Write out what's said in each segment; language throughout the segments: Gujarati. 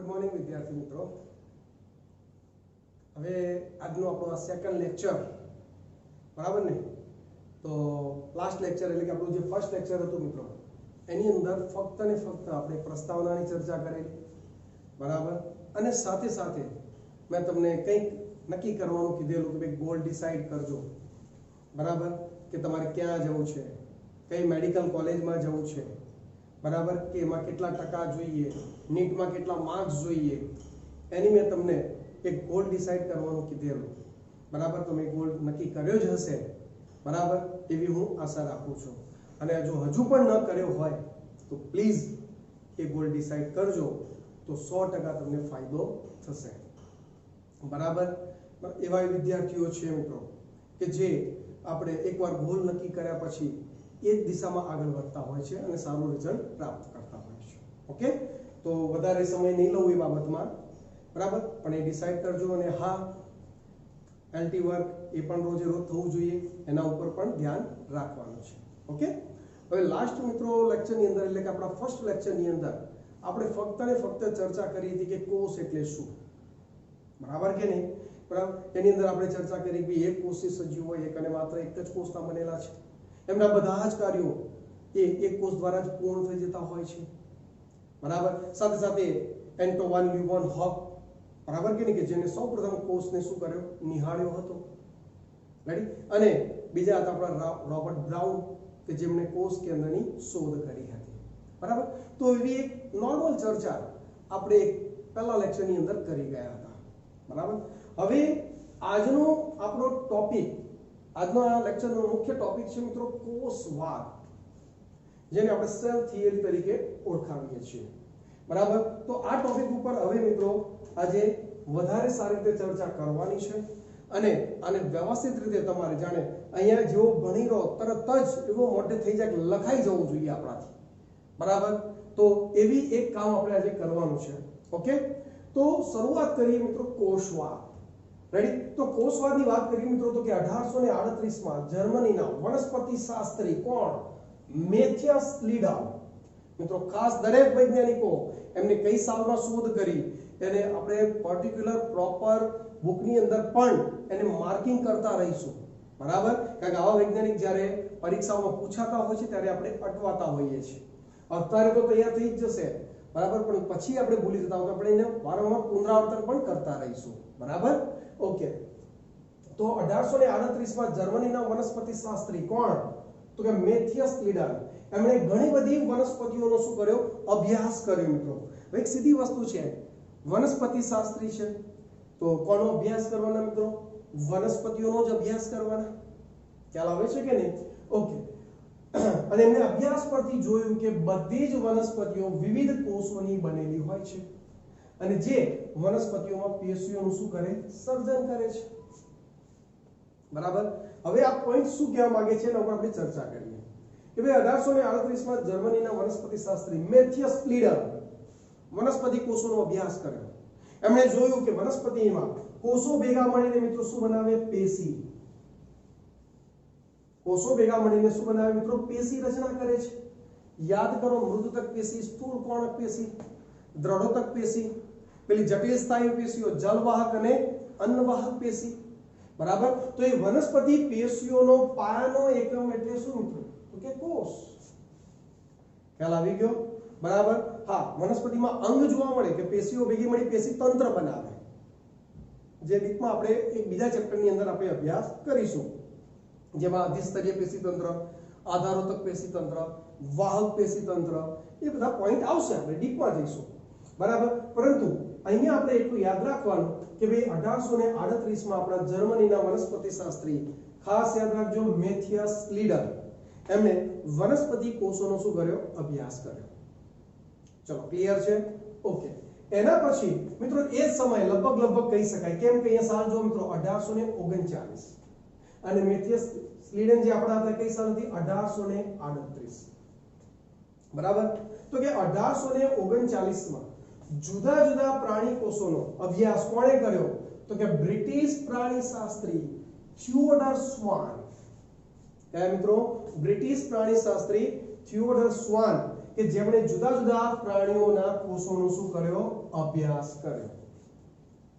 મોર્નિંગ વિદ્યાર્થી મિત્રો। હવે આજનો આપણો આ સેકન્ડ લેક્ચર બરાબર ને। તો લાસ્ટ લેક્ચર એટલે કે આપણું જે ફર્સ્ટ લેક્ચર હતું મિત્રો એની અંદર ફક્ત ને ફક્ત આપણે પ્રસ્તાવનાની ચર્ચા કરેલી બરાબર। અને સાથે સાથે મેં તમને કંઈક નક્કી કરવાનું કીધેલું કે ભાઈ ગોલ ડિસાઈડ કરજો બરાબર, કે તમારે ક્યાં જવું છે, કઈ મેડિકલ કોલેજમાં જવું છે બરાબર, કે એમાં કેટલા ટકા જોઈએ, નીટમાં કેટલા માર્ક્સ જોઈએ, એની મેં તમને એક ગોલ ડિસાઈડ કરવાનું કીધેલું બરાબર। તમે ગોલ નક્કી કર્યો જ હશે બરાબર, એવી હું આશા રાખું છું। અને જો હજુ પણ ન કર્યો હોય તો પ્લીઝ એ ગોલ ડિસાઈડ કરજો, તો 100% તમને ફાયદો થશે બરાબર। એવા વિદ્યાર્થીઓ છે મિત્રો કે જે આપણે એકવાર ગોલ નક્કી કર્યા પછી એ જ દિશામાં આગળ વધતા હોય છે અને સારું રિઝલ્ટ પ્રાપ્ત કરતા હોય છે। ઓકે, તો વધારે સમય નહીં લઉં એ બાબતમાં બરાબર, પણ એ ડિસાઈડ કરજો। અને હા, એલટી વર્ક એ પણ રોજે રોજ થવું જોઈએ, એના ઉપર પણ ધ્યાન રાખવાનું છે। ઓકે, હવે લાસ્ટ મિત્રો લેક્ચરની અંદર એટલે કે આપણા ફર્સ્ટ લેક્ચરની અંદર આપણે ફક્ત ને ફક્ત ચર્ચા કરી હતી કે કોષ એટલે શું બરાબર કે નહીં બરાબર। એની અંદર આપણે ચર્ચા કરી કે એક કોષી સજીવ હોય, એક અને માત્ર એક જ કોષના બનેલા છે, એમના બધા જ કાર્યો એ એક કોષ દ્વારા જ પૂર્ણ થઈ જતા હોય છે બરાબર। સાથે સાથે એન્ટો વાન લ્યુવન હોક બરાબર કે નહીં, કે જેને સૌપ્રથમ કોષને શું કર્યો, નિહાળ્યો હતો રેડી। અને બીજા હતા આપણા રોબર્ટ બ્રાઉન કે જેમણે કોષ કેન્દ્રની શોધ કરી હતી બરાબર। તો એવી એક નોર્મલ ચર્ચા આપણે પહેલા લેક્ચરની અંદર કરી ગયા હતા બરાબર। હવે આજનો આપણો ટોપિક, આજનો આ લેક્ચરનો મુખ્ય ટોપિક છે મિત્રો કોષવાદ, જેને આપણે સેલ થિયરી તરીકે ઓળખાવીએ છીએ બરાબર। તો આ ટોપિક ઉપર હવે મિત્રો આજે વધારે સારી રીતે ચર્ચા કરવાની છે અને આને વ્યવસ્થિત રીતે તમારે જાણે અહીંયા જેવો ભણી રહો તરત જ એવો મોટે થઈ જાય કે લખાઈ જવું જોઈએ આપણાથી બરાબર। તો એવી એક કામ આપણે આજે કરવાનું છે। ઓકે, તો શરૂઆત કરીએ મિત્રો કોષવાદ રેડી। તો કોષવાદની વાત કરીએ મિત્રો તો કે 1838 માં જર્મનીના વનસ્પતિ શાસ્ત્રી કોણ, મેથિયસ લીડા મિત્રો। ખાસ દરેક વૈજ્ઞાનિકો એમને કઈ સાલમાં શોધ કરી એને આપણે પર્ટિક્યુલર પ્રોપર બુકની અંદર પણ એને માર્કિંગ કરતા રહીશું બરાબર, કારણ કે આવા વૈજ્ઞાનિક જ્યારે પરીક્ષાઓમાં પૂછાતા હોય છે ત્યારે આપણે અટવાતા હોઈએ છીએ। અત્યારે તો તૈયાર થઈ જ જશે બરાબર, પણ પછી આપણે ભૂલી જતા હોય તો આપણે એને વારંવાર પુનરાવર્તન પણ કરતા રહીશું બરાબર। ઓકે, તો 1838 માં જર્મનીના વનસ્પતિ શાસ્ત્રી કોણ, તો કે મેથિયસ લીડા, એમણે ઘણી બધી વનસ્પતિઓનો શું કર્યો, અભ્યાસ કર્યો મિત્રો। એક સીધી વસ્તુ છે, વનસ્પતિ શાસ્ત્રી છે તો કોનો અભ્યાસ કરવાના મિત્રો, વનસ્પતિઓનો જ અભ્યાસ કરવાના, ખ્યાલ આવે છે કે નહીં। ઓકે, અને એમને અભ્યાસ પરથી જોયું કે બધી જ વનસ્પતિઓ વિવિધ કોષોની બનેલી હોય છે અને જે વનસ્પતિઓમાં પેશીઓનું શું કરે, સર્જન કરે છે બરાબર। હવે આ પોઈન્ટ શું કહેવા માંગે છે એના ઉપર આપણે ચર્ચા કરીએ કે ભાઈ 1838 માં જર્મનીના વનસ્પતિ શાસ્ત્રી મેથિયસ લીડા વનસ્પતિ કોષોનો અભ્યાસ કર્યો। એમણે જોયું કે વનસ્પતિમાં કોષો ભેગા મળીને મિત્રો શું બનાવે, પેશી। કોષો ભેગા મળીને શું બનાવે મિત્રો, પેશી રચના કરે છે। યાદ કરો, મૃદુતક પેશી, સ્થૂળ કોણક પેશી, દ્રઢોતક પેશી, પેલી જટિલ સ્થાયી પેશીઓ જલવાહક અને અન્નવાહક પેશી બરાબર। તો એ વનસ્પતિ પેશીઓનો પાયાનો એકમ એટલે શું મિત્રો, તો કે કોષ। ખ્યાલ આવી ગયો બરાબર। હા, વનસ્પતિમાં અંગ જોવા મળે કે પેશીઓ ભેગી મળી પેશી તંત્ર બનાવે, જે રીતમાં આપણે એક બીજા ચેપ્ટરની અંદર આપણે અભ્યાસ કરીશું, જેમાં અધિસ્તરીય પેશી તંત્ર, આધારોતક પેશી તંત્ર, વાહક પેશી તંત્ર, એ બધા પોઈન્ટ આવશે, આપણે ડીપમાં જઈશું બરાબર। પરંતુ અહીંયા આપણે એટલું યાદ રાખવાનું કે ભાઈ 1838 માં આપણા જર્મનીના વનસ્પતિ શાસ્ત્રી, ખાસ યાદ રાખજો, મેથિયસ લીડા, એમણે વનસ્પતિ કોષોનો શું કર્યો, અભ્યાસ કર્યો। ચલો, ક્લિયર છે। ઓકે, એના પછી મિત્રો એ સમય લગભગ કહી શકાય, કેમ કે અહીંયા સાલ જો મિત્રો 1839 અને મેથિયસ લીડન જે આપણા હતા કઈ સાલ હતી, 1838 બરાબર। તો કે 1839 માં જુદા જુદા પ્રાણી કોષોનો અભ્યાસ કોણે કર્યો, તો કે બ્રિટિશ પ્રાણી શાસ્ત્રી થિયોડર સ્વાન। કયા મિત્રો, બ્રિટિશ પ્રાણી શાસ્ત્રી થિયોડર સ્વાન, કે જેમણે જુદા જુદા પ્રાણીઓના કોષોનો શું કર્યો? અભ્યાસ કર્યો.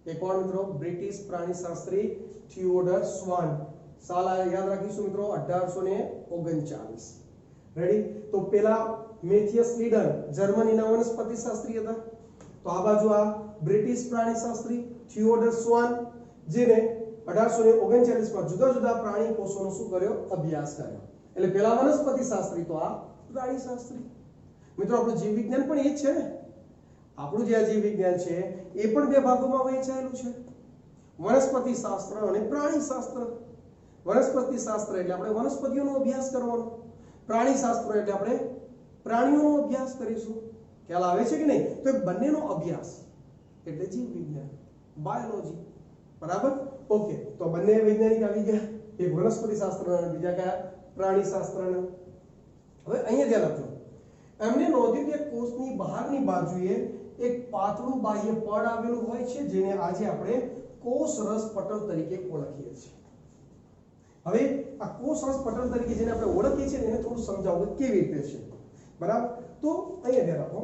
એ કોણ મિત્રો? બ્રિટિશ પ્રાણીશાસ્ત્રી થિયોડર સ્વાન. સાલ યાદ રાખીશું મિત્રો 1839. રેડી? તો પેલા મેથિયસ લીડર જર્મનીના વનસ્પતિશાસ્ત્રી હતા. તો આ બાજુ આ બ્રિટિશ પ્રાણીશાસ્ત્રી થિયોડર સ્વાન, જેને 1839 માં જુદા જુદા પ્રાણી કોષોનો શું કર્યો? અભ્યાસ કર્યો. એટલે પેલા વનસ્પતિશાસ્ત્રી તો આ પ્રાણીશાસ્ત્રી. મિત્રો આપણું જીવ વિજ્ઞાન પણ એ જ છે ને. આપણું જે જીવ વિજ્ઞાન છે એ પણ બે ભાગોમાં વહેંચાયેલું છે, વનસ્પતિશાસ્ત્ર અને પ્રાણીશાસ્ત્ર. વનસ્પતિશાસ્ત્ર એટલે આપણે વનસ્પતિઓનો અભ્યાસ કરવાનો, પ્રાણીશાસ્ત્ર એટલે આપણે પ્રાણીઓનો અભ્યાસ કરીશું. ખ્યાલ આવે છે કે નહીં? તો એ બંનેનો અભ્યાસ એટલે જીવ વિજ્ઞાન, બાયોલોજી. બરાબર? ઓકે, તો બંને વૈજ્ઞાનિક આવી ગયા, એક વનસ્પતિશાસ્ત્રના અને બીજા કયા? પ્રાણીશાસ્ત્રના. હવે અહીંયા ધ્યાન આપજો, એમને નોંધ્યું કે કોષની બહારની બાજુએ એક પાતળું બાહ્ય પડ આવેલું હોય છે, જેને આજે આપણે કોષરસ પટલ તરીકે ઓળખીએ છીએ. હવે આ કોષરસ પટલ તરીકે જેને આપણે ઓળખીએ છીએ એને થોડું સમજાવો કે કેવી રીતે છે. બરાબર? તો અહીંયા ધ્યાન આપો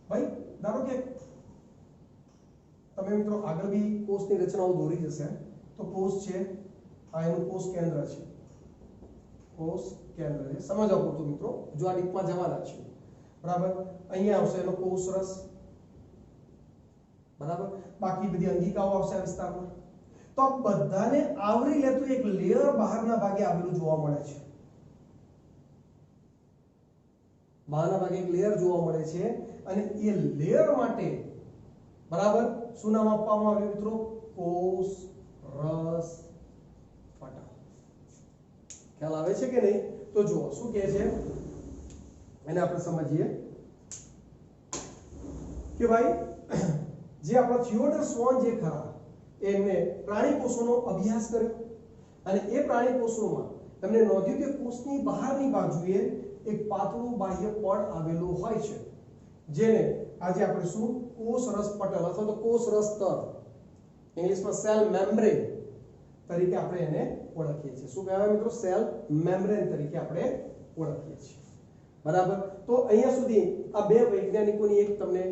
ભાઈ. ધારો કે તમે મિત્રો આગળ બી કોષની રચનાઓ દોરી જશે. તો કોષ છે, આ એનું કોષ કેન્દ્ર છે. કોષ કેન્દ્ર છે, સમજ આપો તો મિત્રો, જો આ ડીપમાં જવાના છે. બરાબર? અહીંયા આવશે એનો કોષરસ. બરાબર? બાકી બધી અંગિકાઓ આવશે આ વિસ્તારમાં. તો બધાને આવરી લેતું એક લેયર બહારના ભાગે આવેલું જોવા મળે છે. બહારના ભાગે એક લેયર જોવા મળે છે અને એ લેયર માટે બરાબર શું નામ આપવામાં આવ્યું મિત્રો? કોષ રસ પટલ. ખ્યાલ આવે છે કે નહીં? તો જુઓ શું કહે છે એને આપણે સમજીએ કે ભાઈ જે આપણા થિયોડર સ્વાન જે ખરા એમને પ્રાણી કોષોનો અભ્યાસ કર્યો અને એ પ્રાણી કોષોમાં એમને નોંધ્યું કે કોષની બહારની બાજુએ એક પાતળું બાહ્ય પડ આવેલું હોય છે, જેને આજે આપણે શું કોષરસ પટલ અથવા તો કોષરસ સ્તર, ઇંગ્લિશમાં સેલ મેમ્બ્રેન તરીકે આપણે એને ઓળખીએ છીએ. શું કહેવાય મિત્રો? સેલ મેમ્બ્રેન તરીકે આપણે ઓળખીએ છીએ. બરાબર? તો અહીંયા સુધી આ બે વૈજ્ઞાનિકોની એક તમને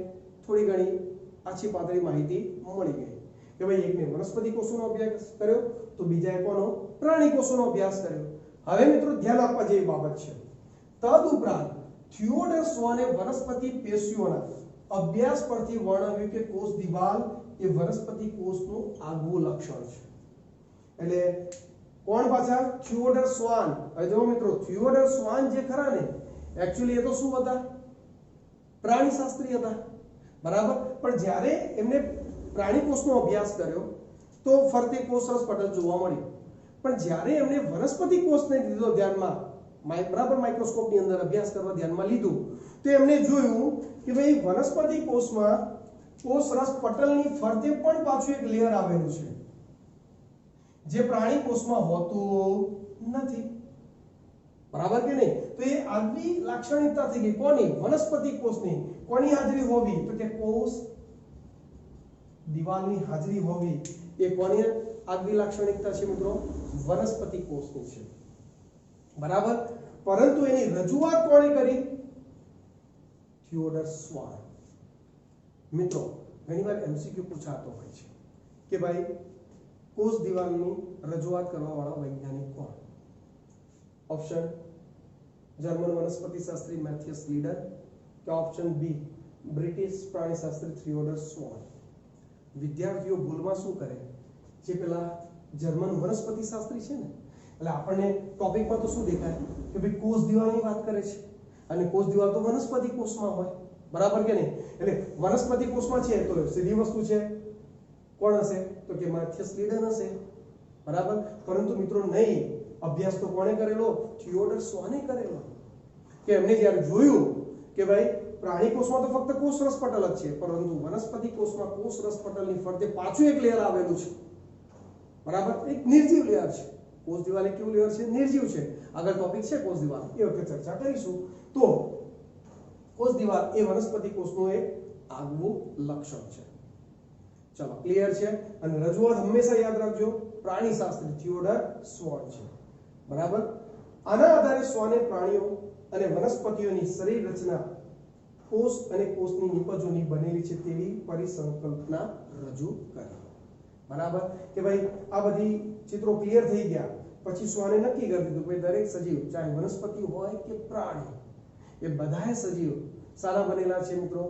થોડી ઘણી આછી પાતળી માહિતી મળી ગઈ કે ભાઈ એકને વનસ્પતિ કોષોનો અભ્યાસ કર્યો તો બીજાએ કોનો? પ્રાણી કોષોનો અભ્યાસ કર્યો. હવે મિત્રો ધ્યાન આપવા જેવી બાબત છે, તદુપરાંત થિયોડર સ્વાને વનસ્પતિ પેશીઓના અભ્યાસ પરથી વર્ણવ્યું કે કોષ દિવાલ એ વનસ્પતિ કોષનું આગવું લક્ષણ છે. એટલે કોણ પાછા? થિયોડર સ્વાન. હવે જો મિત્રો થિયોડર સ્વાન જે ખરા ને એક્ચ્યુઅલી એ તો શું હતા? પ્રાણીશાસ્ત્રી હતા. બરાબર? પણ જ્યારે એમને પ્રાણી કોષનો અભ્યાસ કર્યો તો ફરતે કોષરસ પટલ જોવા મળ્યું. પણ જ્યારે એમને વનસ્પતિ કોષને લીધો ધ્યાનમાં, બરાબર માઇક્રોસ્કોપની અંદર અભ્યાસ કરવા ધ્યાનમાં લીધું, તો એમને જોયું કે ભાઈ વનસ્પતિ કોષમાં કોષરસ પટલની ફરતે પણ પાછું એક લેયર આવેલું છે, જે પ્રાણી કોષમાં હોતું નથી. બરાબર કે નહીં? તો એ આગવી લાક્ષણિકતા થઈ ગઈ કોની? વનસ્પતિ કોષની. કોની હાજરી હોવી? તો કે કોષ દિવાલની હાજરી હોવી એ કોની આગવી લાક્ષણિકતા છે મિત્રો? વનસ્પતિ કોષની છે. બરાબર? પરંતુ એની રજૂઆત કોણે કરી? થિયોડર સ્વાન. મિત્રો ઘણીવાર એમસીક્યુ પૂછાતો હોય છે કે ભાઈ કોષ દિવાલની રજૂઆત કરવા વાળા વૈજ્ઞાનિક કોણ? ઓપ્શન જર્મન વનસ્પતિશાસ્ત્રી મેથિયસ લીડર કે ઓપ્શન બી બ્રિટિશ પ્રાણીશાસ્ત્રી થિયોડર સ્વાન. વિદ્યાર્થીઓ ભૂલમાં શું કરે? જે પેલા જર્મન વનસ્પતિશાસ્ત્રી છે ને, એટલે આપણને ટોપિકમાં તો શું દેખાય કે ભાઈ કોષ દિવાલની વાત કરે છે અને કોષ દિવાલ તો વનસ્પતિ કોષમાં હોય. બરાબર કે નહીં? એટલે વનસ્પતિ કોષમાં છે તો સીધી વસ્તુ છે કોણ હશે? તો કે મેથિયસ લીડર હશે. બરાબર? પરંતુ મિત્રો નહીં, અભ્યાસ તો કોણે કરેલો? થિયોડર સ્વાને કરેલો. કે એમને જ્યારે જોયું કે ભાઈ પ્રાણી કોષમાં તો ફક્ત કોષરસ પટલ જ છે, પરંતુ વનસ્પતિ કોષમાં કોષરસ પટલની ફરતે પાછું એક લેયર આવેલું છે. બરાબર? એક નિર્જીવ લેયર છે. કોષ દિવાલ એક કેવું લેયર છે? નિર્જીવ છે. આગળ ટોપિક છે કોષ દિવાલ, એ વખતે ચર્ચા કરીશું. તો કોષ દિવાલ એ વનસ્પતિ કોષનું એક આગવું લક્ષણ છે. ચલો ક્લિયર છે? અને રજૂઆત હંમેશા યાદ રાખજો પ્રાણીશાસ્ત્રી થિયોડર સ્વાન છે. બરાબર? આના આધારે સ્વાને પ્રાણીઓ અને વનસ્પતિઓની શરીર રચના કોષ અને કોષની નિપજોની બનેલી છે તેવી પરિસંકલ્પના રજૂ કરી. બરાબર કે ભાઈ આ બધી ચિત્રો ક્લિયર થઈ ગયા પછી શ્વાને નક્કી કરી દીધું કે દરેક સજીવ ચાહે વનસ્પતિ હોય કે પ્રાણી એ બધાય સજીવ સારા બનેલા છે મિત્રો,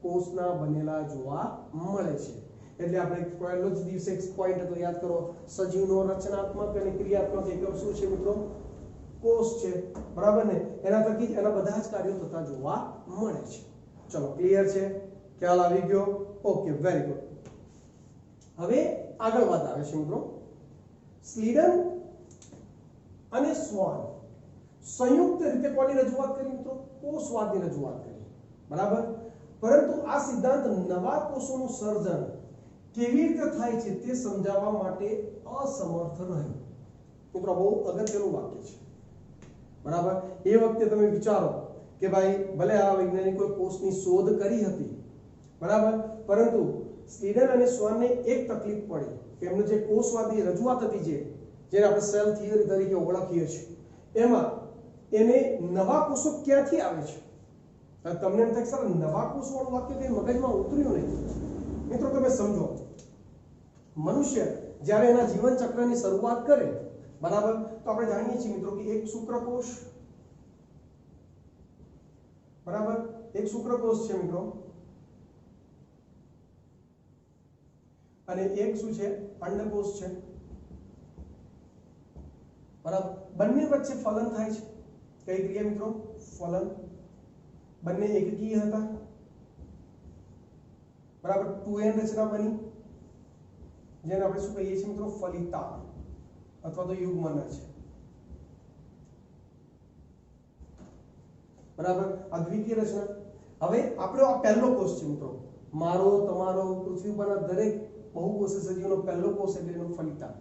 કોષના બનેલા જોવા મળે છે. એટલે આપણે પહેલો જ દિવસે એક પોઈન્ટ હતો યાદ કરો, સજીવનો રચનાત્મક અને ક્રિયાત્મક એકમ શું છે મિત્રો? કોષ છે. બરાબર ને? એના થકી જ એના બધા જ કાર્યો થતા જોવા મળે છે. ચલો ક્લિયર છે, ખ્યાલ આવી ગયો? Okay, very good. હવે આગળ વાત આવે છે મિત્રો, સ્લીડન અને સ્વાન સંયુક્ત રીતે કોની રજૂઆત કરી મિત્રો? કોષવાદની રજૂઆત કરી. બરાબર, પરંતુ આ સિદ્ધાંત નવા કોષોનું સર્જન કેવી રીતે થાય છે તે સમજાવવા માટે અસમર્થ રહ્યું. મિત્રો બહુ અગત્યનું વાક્ય છે. બરાબર, એ વખતે તમે વિચારો કે ભાઈ ભલે આ વૈજ્ઞાનિકોએ કોષની શોધ કરી હતી, બરાબર, પરંતુ સ્લીડન અને સ્વાનને એક તકલીફ પડી કે એમનું જે કોષવાદની રજૂઆત હતી જેને આપણે સેલ થિયરી તરીકે ઓળખીએ છીએ, એમાં એને નવા કોષો ક્યાંથી આવે છે? તમને એમ થાય સર નવા કોષવાળું વાક્ય કઈ મગજમાં ઉતર્યું નહીં. મિત્રો તમે સમજો, મનુષ્ય જ્યારે એના જીવન ચક્રની શરૂઆત કરે, બરાબર, તો આપણે જાણીએ છીએ મિત્રો કે એક શુક્રકોષ, બરાબર, એક શુક્રકોષ છે મિત્રો, અને એક શું છે? અંડકોષ છે. બરાબર, બંને વચ્ચે ફલન થાય છે. કઈ ક્રિયા મિત્રો? ફલન. બંને એકકીય હતા. બરાબર, 2n રચના બની, જેને આપણે શું કહીએ છીએ મિત્રો? ફલિતા અથવા તો યુગ્મન છે. બરાબર, આ દ્વિકીય રચના. હવે આપણો આ પહેલો કોષ છે મિત્રો, મારો, તમારો, પૃથ્વી પરના દરેક બહુકોષી સજીવનો પહેલો કોષ એટલે એનો ફલિતા.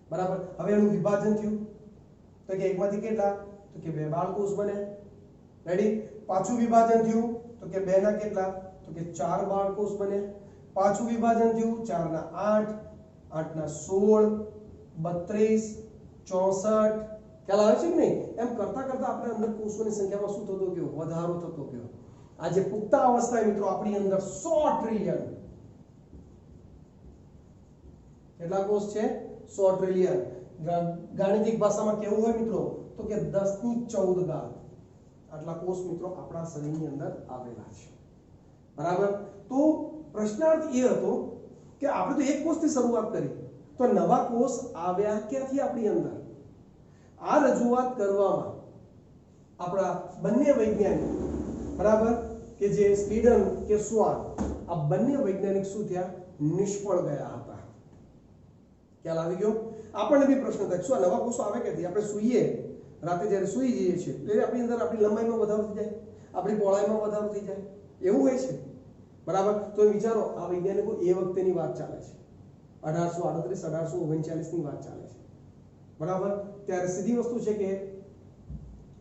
બરાબર, હવે એનું વિભાજન થયું તો કે એકમાંથી કેટલા? તો કે 2 બાળકોષ બને. રેડી? પાછું વિભાજન થયું તો કે 2 ના કેટલા? તો કે 4 બાળકોષ બને. પાછું વિભાજન થયું 4 ના 8, 8 ના 16, 32, 64. ખ્યાલ આવે છે કે નહીં? એમ કરતા કરતા આપણે અંદર કોષોની સંખ્યામાં શું થતો ગયો? વધારો થતો ગયો. આજે પુખ્તા અવસ્થાએ મિત્રો આપણી અંદર 100 ટ્રિલિયન. કેટલા કોષ છે? 100 ટ્રિલિયન. ગાણિતિક ભાષામાં કેવું હોય મિત્રો? તો કે 1014 ઘાત આટલા કોષ મિત્રો આપણા શરીરની અંદર આવેલા છે. બરાબર, તો પ્રશ્નાર્થ એ હતો કે આપણે તો એક કોષથી શરૂઆત કરી, તો નવા કોષ આવ્યા ક્યાંથી આપણી અંદર? આ રજૂઆત કરવામાં આપણા બંને વૈજ્ઞાનિક, બરાબર, કે જે સ્લીડન કે સ્વાન, આ બંને વૈજ્ઞાનિક શું થયા? નિષ્ફળ ગયા હતા. ખ્યાલ આવી ગયો? આપણને બી પ્રશ્ન થાય શું નવા કોષો આવે ક્યાંથી? આપણે સૂઈએ, રાતે જ્યારે સૂઈ જઈએ છીએ એટલે આપણી અંદર આપણી લંબાઈમાં વધારો થઈ જાય, આપણી પહોળાઈમાં વધારો થઈ જાય, એવું હોય છે. બરાબર, તો વિચારો આ વૈજ્ઞાનિકો એ વખતેની વાત ચાલે છે, 1838 1839 ની વાત ચાલે છે. બરાબર, ત્યારે સીધી વસ્તુ છે કે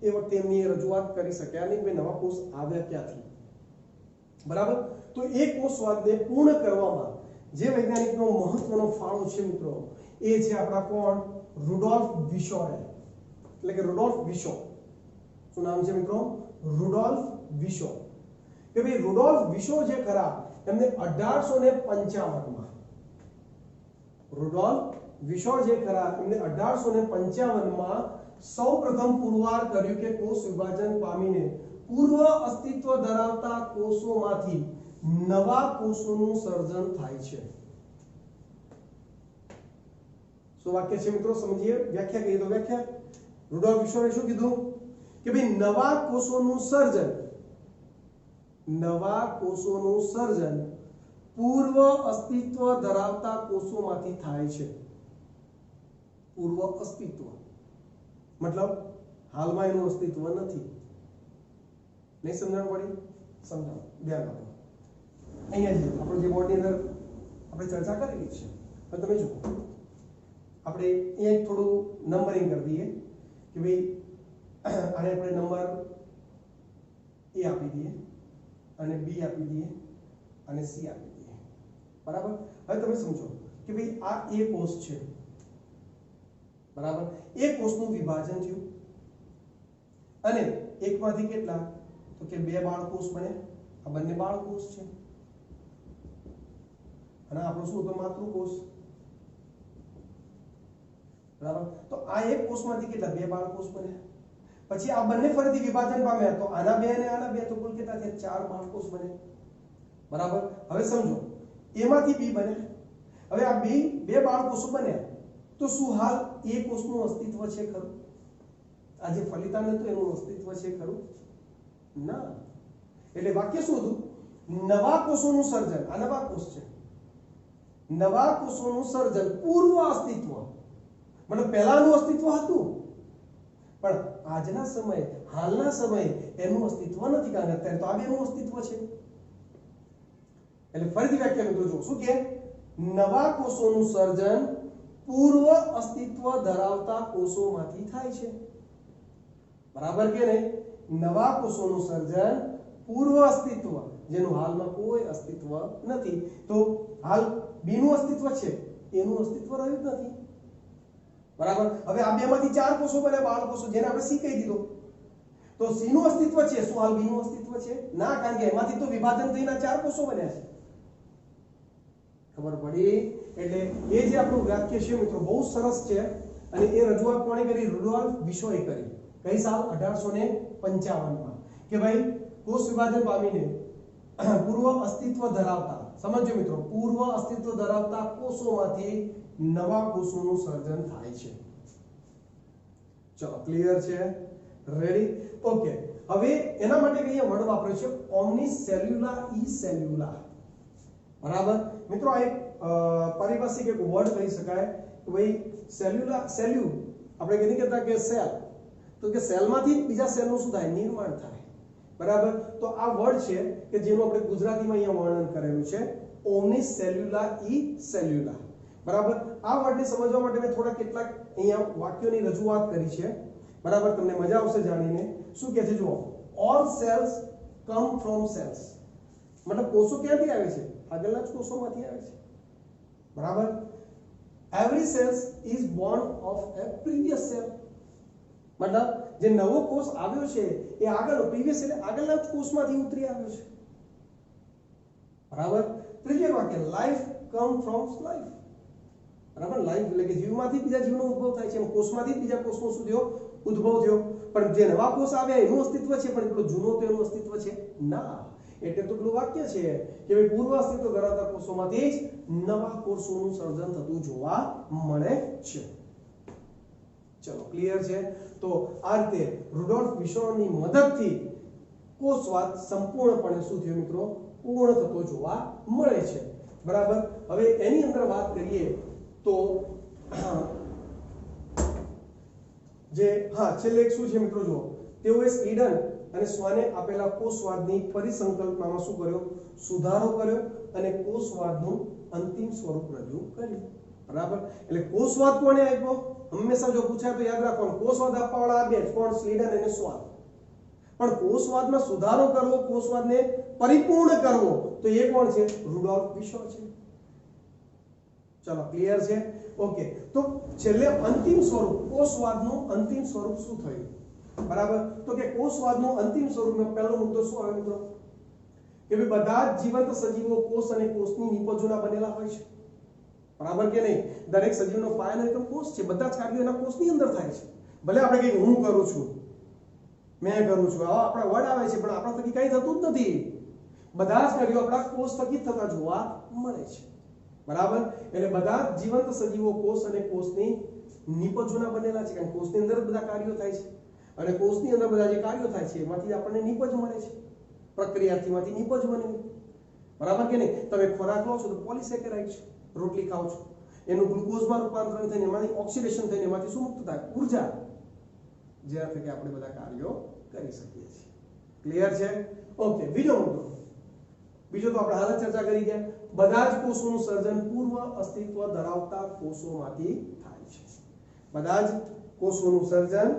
એ વખતે એમની રજૂઆત કરી શક્યા નહીં કે નવા કોષ આવ્યા ક્યાંથી. બરાબર, તો એ કોષવાદને પૂર્ણ કરવામાં જે વૈજ્ઞાનિકનો મહત્વનો ફાળો છે મિત્રો, એ છે આપણા કોણ? રુડોલ્ફ વિશોએ. એટલે કે રુડોલ્ફ વિશો. શું નામ છે મિત્રો? રુડોલ્ફ વિશો. કે ભાઈ રુડોલ્ફ વિશો જે ખરા, એમને 1855માં, રુડોલ્ફ વિશો જે ખરા એમને 1855માં સૌપ્રથમ પુરવાર કર્યું કે કોષ વિભાજન પામીને પૂર્વ અસ્તિત્વ ધરાવતા કોષોમાંથી નવા કોષોનું સર્જન થાય છે. શું વાક્ય છે મિત્રો? સમજીએ. વ્યાખ્યા કહીએ તો વ્યાખ્યા રુડોલ્ફ વિશોએ શું કીધું કે ભાઈ નવા કોષોનું સર્જન પૂર્વ અસ્તિત્વ ધરાવતા કોષોમાંથી થાય છે. પૂર્વ અસ્તિત્વ મતલબ હાલમાં એનું અસ્તિત્વ નથી. નહીં સમજણ પડી? સમજાવો, ધ્યાન રાખો. અહીંયા આપણે જે બોર્ડની અંદર આપણે ચર્ચા કરેલી છે, પણ તમે જુઓ, આપણે અહીંયા થોડું નંબરિંગ કરી દઈએ કે ભાઈ આને આપણે નંબર A આપી દઈએ, અને B આપી દઈએ, અને C આપી દઈએ. બરાબર, હવે તમે સમજો કે ભાઈ આ A કોષ છે. બરાબર, એ કોષનું વિભાજન થયું અને એકમાંથી કેટલા? તો કે 2 બાળકોષ બને. આ બંને બાળકોષ છે અને આપણો શું હતો માતૃકોષ બરાબર તો આ એક કોષમાંથી કેટલા બે બાળકોષ બન્યા પછી આ બંને ફરીથી વિભાજન પામ્યા તો આના બે અને આના બે તો કુલ કેટલા થયા ચાર બાળકોષ બન્યા બરાબર હવે સમજો એમાંથી બી બન્યા હવે આ બે બાળકોષો બન્યા તો શું હાલ એ કોષનું અસ્તિત્વ છે ખરું આ જે ફલિતાન હતું એનું અસ્તિત્વ છે ખરું ના એટલે વાક્ય શું હતું નવા કોષોનું સર્જન આ નવા કોષ છે નવા કોષોનું સર્જન પૂર્વ અસ્તિત્વ મતલબ પહેલાનું અસ્તિત્વ હતું પણ આજના સમયે હાલના સમયે એનું અસ્તિત્વ નથી કારણ કે અત્યારે તો આ બેનું અસ્તિત્વ છે એટલે ફરીથી વ્યાખ્યા મિત્રો જો શું કે નવા કોષોનું સર્જન પૂર્વ અસ્તિત્વ ધરાવતા કોષોમાંથી થાય છે બરાબર કે નહીં નવા કોષોનું સર્જન પૂર્વ અસ્તિત્વ જેનું હાલમાં કોઈ અસ્તિત્વ નથી તો હાલ બી નું અસ્તિત્વ છે એનું અસ્તિત્વ રહ્યું જ નથી બરાબર હવે આ બેમાંથી ચાર કોષો બને બાળકોષો જેને આપણે સી કહી દીધો તો સી નું અસ્તિત્વ છે શું હાલ બી નું અસ્તિત્વ છે ના કારણ કે એમાંથી તો વિભાજન થઈને ચાર કોષો બન્યા છે ખબર પડી એટલે એ જે આપણું વાક્ય છે મિત્રો બહુ સરસ છે અને એ રજૂઆત કોણે કરી રુડોલ્ફ વિશોએ કરી કઈ સાલ 1855 માં કે ભાઈ કોષ વિભાજન પામીને પૂર્વ અસ્તિત્વ ધરાવતા સમજો મિત્રો પૂર્વ અસ્તિત્વ ધરાવતા કોષોમાંથી નવા કોષોનું સર્જન થાય છે ચલો ક્લિયર છે રેડી ઓકે હવે એના માટે અહીંયા વર્ડ વાપર્યો છે ઓમ્નિસ સેલ્યુલા ઈ સેલ્યુલા બરાબર મિત્રો આ એક પારિભાષિક એક વર્ડ કહી શકાય કે ભાઈ સેલ્યુલા સેલ્યુ આપણે કેની કહેતા કે સેલ તો કે સેલમાંથી બીજા સેલનું શું થાય નિર્માણ થાય બરાબર તો આ વર્ડ છે કે જેનું આપણે ગુજરાતીમાં અહીંયા વર્ણન કરેલું છે ઓમ્નિસ સેલ્યુલા ઈ સેલ્યુલા બરાબર આ વર્ડને સમજવા માટે મેં થોડા કેટલાક અહીંયા વાક્યોની રજૂઆત કરી છે બરાબર તમને મજા આવશે જાણીને શું કહે છે જુઓ all cells come from cells મતલબ કોષો ક્યાંથી આવે છે આગળના જ કોષોમાંથી આવે છે બરાબર every cells is born of a previous cell મતલબ જે નવો કોષ આવ્યો છે એ આગળનો પ્રીવિયસ એટલે આગળના જ કોષમાંથી ઉતરી આવ્યો છે બરાબર ત્રીજું વાક્ય લાઈફ કમ ફ્રોમ લાઈફ બરાબર લાઈફ એટલે કે જીવમાંથી બીજા જીવનો ઉદ્ભવ થાય છે એમ કોષમાંથી બીજા કોષનો શું થયો ઉદ્ભવ થયો પણ જે નવા કોષ આવ્યા એનું અસ્તિત્વ છે પણ એટલું જૂનો તો એનું અસ્તિત્વ છે ના એટલે તો પેલું વાક્ય છે કે ભાઈ પૂર્વ અસ્તિત્વ ધરાવતા કોષોમાંથી જ નવા કોષોનું સર્જન થતું જોવા મળે છે ચલો ક્લિયર છે તો આ રીતે રુડોલ્ફ વિશોની મદદથી કોષવાદ સંપૂર્ણપણે શું થયો મિત્રો પૂર્ણ થતો જોવા મળે છે બરાબર હવે એની અંદર વાત કરીએ તો જે છેલ્લે એક શું છે મિત્રો જો તેઓએ સ્વીડન અને સ્વાને આપેલા કોષવાદની પરિસંકલ્પનામાં શું કર્યો સુધારો કર્યો અને કોષવાદનું અંતિમ સ્વરૂપ રજૂ કર્યું બરાબર એટલે કોષવાદ કોણે આપ્યો હંમેશા જો પૂછાય તો યાદ રાખવાનું કોષવાદ આપવાવાળા આ બે કોણ સ્વીડન અને સ્વાન પણ કોષવાદમાં સુધારો કરવો કોષવાદને પરિપૂર્ણ કરવો તો એ કોણ છે રુડોલ્ફ વિશો છે ચલો ક્લિયર છે ઓકે તો છેલ્લે અંતિમ સ્વરૂપ કોષવાદનું અંતિમ સ્વરૂપ શું થયું બરાબર તો કે કોષવાદનું અંતિમ સ્વરૂપનો પહેલો મુદ્દો શું આવે મિત્રો કે ભાઈ બધા જ જીવંત સજીવો કોષ અને કોષની નિપજોના બનેલા હોય છે બરાબર કે નહીં દરેક સજીવનો પાયાનો એકમ કોષ છે બધા જ કાર્યો એના કોષની અંદર થાય છે ભલે આપણે કહીએ હું કરું છું મેં કરું છું આવા આપણા વર્ડ આવે છે પણ આપણા થકી કંઈ થતું જ નથી બધા જ કાર્યો આપણા કોષ થકી થતા જોવા મળે છે બરાબર એટલે બધા જ જીવંત સજીવો કોષ અને કોષની નિપજોના બનેલા છે કારણ કોષની અંદર બધા કાર્યો થાય છે અને કોષની અંદર બધા જે કાર્યો થાય છે એમાંથી આપણને નિપજ મળે છે પ્રક્રિયાથીમાંથી નિપજ બને બરાબર કે નહીં તમે ખોરાક લો છો તો પોલિસેકેરાઇડ છે રોટલી ખાઓ છો એનું ગ્લુકોઝમાં રૂપાંતરણ થઈને એમાંથી ઓક્સિડેશન થઈને એમાંથી શું મુક્ત થાય ઉર્જા જેના થકી આપણે બધા કાર્યો કરી શકીએ છીએ ક્લિયર છે ઓકે બીજો મુદ્દો બીજો તો આપણે હાલ ચર્ચા કરી ગયા બધા જ કોષોનું સર્જન પૂર્વ અસ્તિત્વ ધરાવતા કોષોમાંથી થાય છે બધા જ કોષોનું સર્જન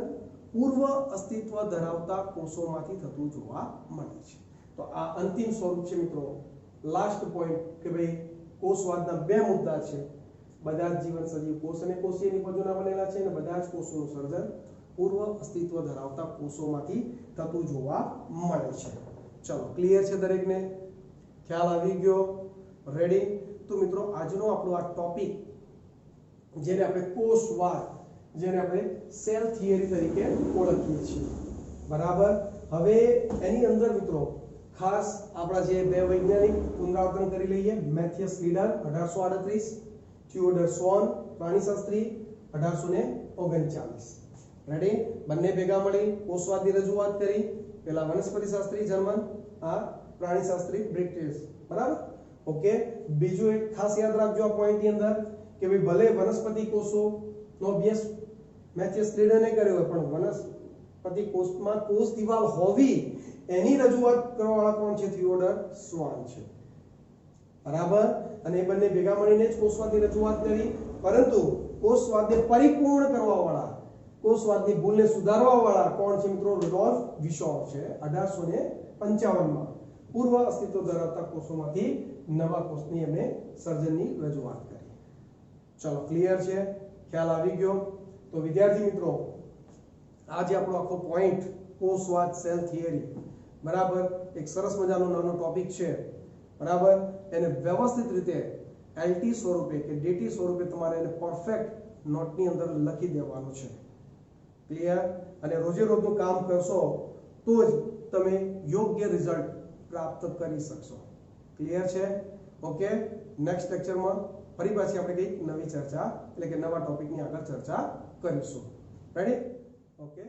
પૂર્વ અસ્તિત્વ ધરાવતા કોષોમાંથી થતું જોવા મળે છે તો આ અંતિમ સ્વરૂપ છે મિત્રો લાસ્ટ પોઈન્ટ કે ભાઈ કોષવાદના બે મુદ્દા છે બધા જ જીવન સજીવ કોષ અને કોષીય નિપજોના બનેલા છે અને બધા જ કોષોનું સર્જન પૂર્વ અસ્તિત્વ ધરાવતા કોષોમાંથી થતું જોવા મળે છે ચલો ક્લિયર છે દરેકને? ખ્યાલ આવી ગયો? રેડી? તો મિત્રો આજનો આપણો આ ટોપિક જેને આપણે કોષવાદ, જેને આપણે સેલ થિયરી તરીકે ઓળખીએ છીએ, બરાબર? હવે એની અંદર મિત્રો ખાસ આપણા જે બે વૈજ્ઞાનિક પુનરાવર્તન કરી લઈએ. મેથિયસ લીડર 1838, થિયોડર સ્વોન પ્રાણીશાસ્ત્રી 1839. રેડી? બંને ભેગા મળી કોષવાદની રજૂઆત કરી. પેલા વનસ્પતિશાસ્ત્રી જર્મન, આ પ્રાણીશાસ્ત્રી બ્રિટિશ, બરાબર? ઓકે. બીજું એક ખાસ યાદ રાખજો આ પોઈન્ટની અંદર કે ભાઈ ભલે વનસ્પતિ કોષોનો અભ્યાસ મેથિયસ લીડરને કર્યો હોય પણ વનસ્પતિ કોષમાં કોષ દિવાલ હોવી એની રજૂઆત કરવાવાળા કોણ છે? થિયોડર સ્વાન છે, બરાબર? અને એ બંને ભેગા મળીને જ કોષવાદની રજૂઆત કરી. પરંતુ કોષવાદને પરિપૂર્ણ કરવાવાળા, કોષવાદની ભૂલને સુધારવાવાળા કોણ છે મિત્રો? રુડોલ્ફ વિશોવ છે. 1855 માં પૂર્વ અસ્તિત્વ ધરાવતા કોષોમાંથી નવા કોષની એમણે સર્જનની રજૂઆત કરી. ચલો ક્લિયર છે? ખ્યાલ આવી ગયો? તો વિદ્યાર્થી મિત્રો આજે આપણો આખો પોઈન્ટ કોષવાદ, સેલ થિયરી, બરાબર, એક સરસ મજાનો નાનો ટોપિક છે, બરાબર? એને વ્યવસ્થિત રીતે એલટી સ્વરૂપે કે ડીટી સ્વરૂપે તમારે એને પરફેક્ટ નોટની અંદર લખી દેવાનું છે. ક્લિયર? અને રોજે રોજનું કામ કરશો તો જ તમે યોગ્ય રિઝલ્ટ પ્રાપ્ત કરી શકશો. ક્લિયર છે? ઓકે. નેક્સ્ટ લેક્ચરમાં ફરી પાછી આપણે કંઈક નવી ચર્ચા એટલે કે નવા ટોપિકની આગળ ચર્ચા કરીશું. રેડી? ઓકે.